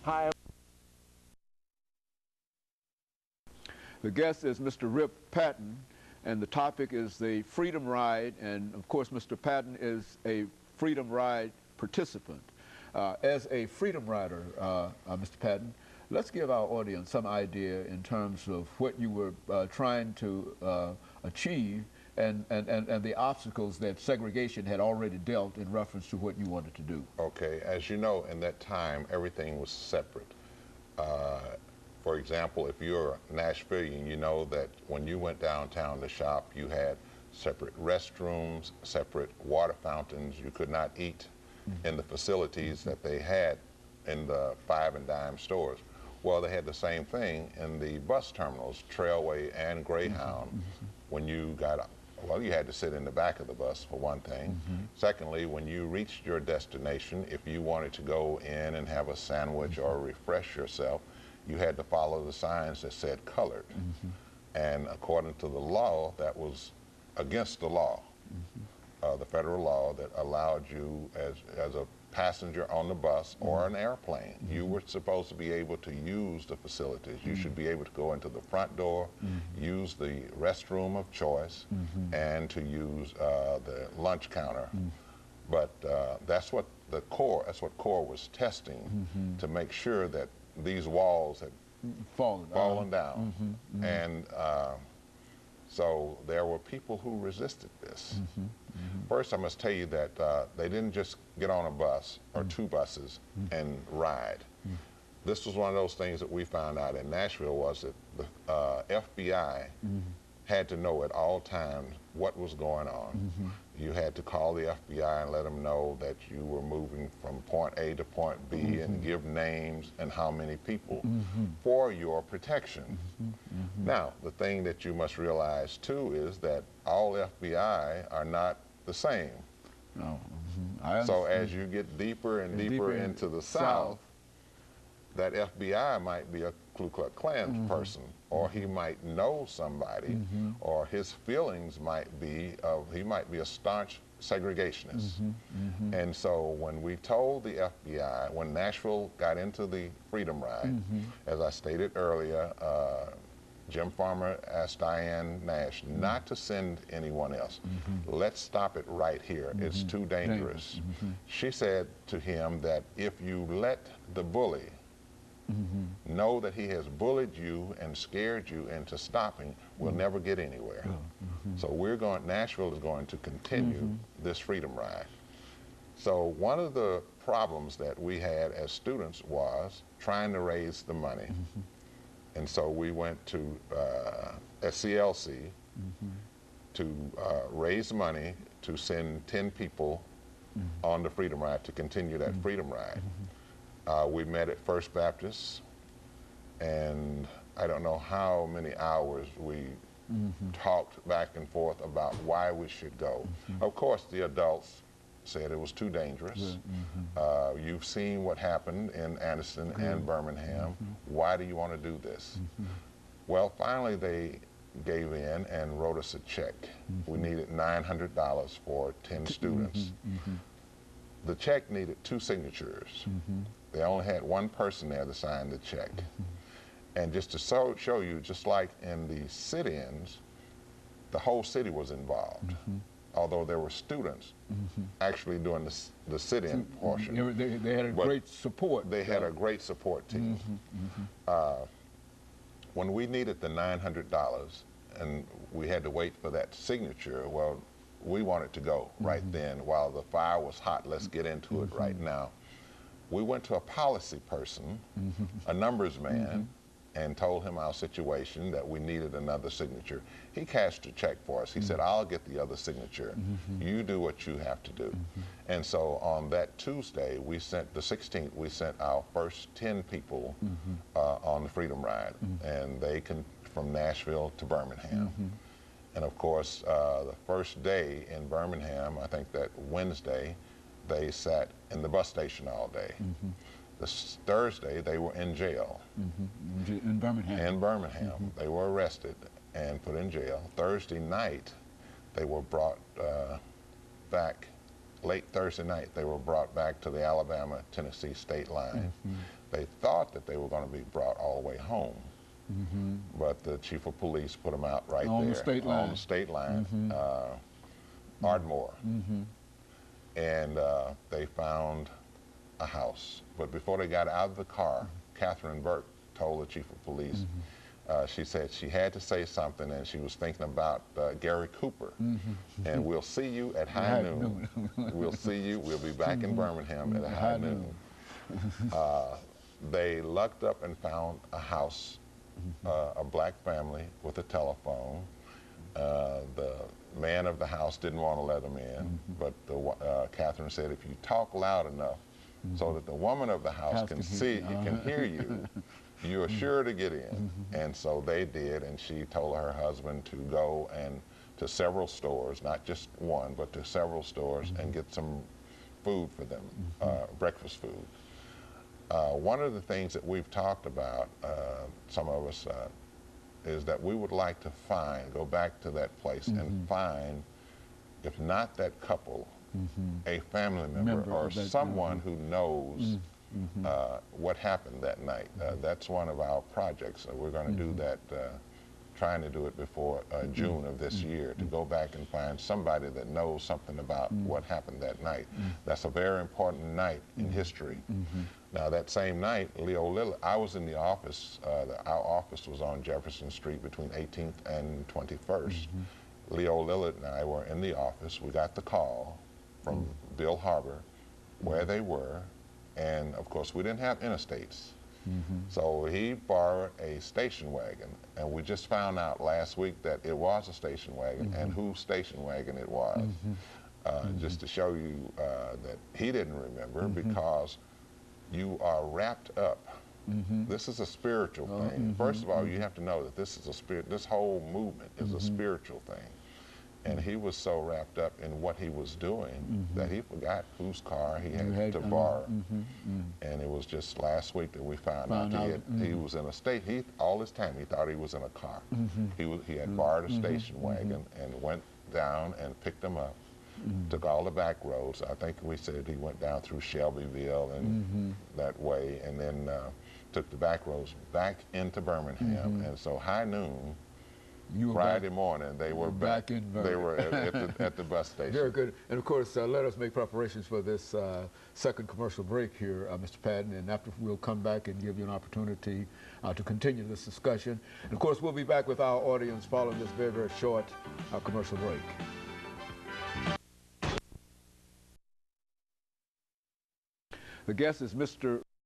Hi. The guest is Mr. RPatton, and the topic is the Freedom Ride, and of course Mr. Patton is a Freedom Ride participant. As a Freedom Rider, Mr. Patton, let's give our audience some idea in terms of what you were trying to achieve and the obstacles that segregation had already dealt in reference to what you wanted to do. Okay, as you know, in that time, everything was separate. For example, if you're a Nashvilleian, you know that when you went downtown to shop, you had separate restrooms, separate water fountains. You could not eat in the facilities that they had in the 5 and dime stores. Well, they had the same thing in the bus terminals, Trailway and Greyhound. When you got, well, you had to sit in the back of the bus for one thing. Secondly, when you reached your destination, if you wanted to go in and have a sandwich or refresh yourself, you had to follow the signs that said colored. And according to the law, that was against the law, the federal law that allowed you as a passenger on the bus or an airplane, you were supposed to be able to use the facilities. You should be able to go into the front door, use the restroom of choice, and to use the lunch counter. But that's what CORE was testing to make sure that these walls had fallen down. And so there were people who resisted this. First, I must tell you that they didn't just get on a bus or 2 buses and ride. This was one of those things that we found out in Nashville, was that the FBI had to know at all times what was going on. You had to call the FBI and let them know that you were moving from point A to point B and give names and how many people for your protection. Now, the thing that you must realize too is that all FBI are not the same. So as you get deeper and deeper into the South, that FBI might be a Ku Klux Klan person, or he might know somebody, or his feelings might be he might be a staunch segregationist. And so when we told the FBI, when Nashville got into the Freedom Ride, as I stated earlier, Jim Farmer asked Diane Nash not to send anyone else. Let's stop it right here. It's too dangerous. She said to him that if you let the bully know that he has bullied you and scared you into stopping, we'll never get anywhere. So Nashville is going to continue this Freedom Ride. So one of the problems that we had as students was trying to raise the money. And so we went to SCLC to raise money to send 10 people on the Freedom Ride to continue that Freedom Ride. We met at First Baptist, and I don't know how many hours we talked back and forth about why we should go. Of course, the adults said it was too dangerous. You've seen what happened in Anderson and Birmingham. Why do you want to do this? Well, finally they gave in and wrote us a check. We needed $900 for 10 students. The check needed 2 signatures. They only had 1 person there to sign the check. And just to show you, just like in the sit-ins, the whole city was involved. Although there were students actually doing the sit-in portion. They had a great support. They had a great support team. When we needed the $900 and we had to wait for that signature, well, we wanted to go right then. While the fire was hot, let's get into it right now. We went to a policy person, a numbers man, and told him our situation, that we needed another signature. He cashed a check for us. He said, I'll get the other signature. You do what you have to do. And so on that Tuesday, we sent, the 16th, we sent our first 10 people on the Freedom Ride. And they from Nashville to Birmingham. And of course, the first day in Birmingham, I think that Wednesday, they sat in the bus station all day. This Thursday, they were in jail. In Birmingham? In Birmingham. They were arrested and put in jail. Thursday night, they were brought back, late Thursday night, they were brought back to the Alabama-Tennessee state line. They thought they were going to be brought all the way home. But the chief of police put them out right on there the state line. on the state line, Ardmore, and they found a house. But before they got out of the car, Catherine Burke told the chief of police, she said she had to say something, and she was thinking about Gary Cooper. And we'll see you at high noon. We'll see you. We'll be back in Birmingham at high noon. They lucked up and found a house, a black family with a telephone. The man of the house didn't want to let them in, but Catherine said, if you talk loud enough so that the woman of the house can hear you, you're sure to get in. And so they did, and she told her husband to go and to several stores, not just one, but to several stores, and get some food for them, breakfast food. One of the things that we've talked about, some of us, is that we would like to go back to that place and find, if not that couple, a family member or someone who knows what happened that night. That's one of our projects. We're going to do that, trying to do it before June of this year, to go back and find somebody that knows something about what happened that night. That's a very important night in history. Now, that same night, Leo Lillard, I was in the office. Our office was on Jefferson Street between 18th and 21st. Leo Lillard and I were in the office. We got the call from Bill Harbor where they were, and of course we didn't have interstates. So he borrowed a station wagon, and we just found out last week that it was a station wagon, and whose station wagon it was. Just to show you that he didn't remember, because you are wrapped up. This is a spiritual thing. First of all, you have to know that this is a spirit. This whole movement is a spiritual thing. And he was so wrapped up in what he was doing that he forgot whose car he had to borrow. And it was just last week that we found out he was in a state. All this time he thought he was in a car. He had borrowed a station wagon and went down and picked them up. Took all the back roads. I think we said he went down through Shelbyville and that way, and then took the back roads back into Birmingham. And so high noon, Friday morning, they were back in Birmingham. They were at the bus station. Very good. And of course, let us make preparations for this second commercial break here, Mr. Patton, and after we'll come back and give you an opportunity to continue this discussion. And of course, we'll be back with our audience following this very, very short commercial break. The guest is Mr.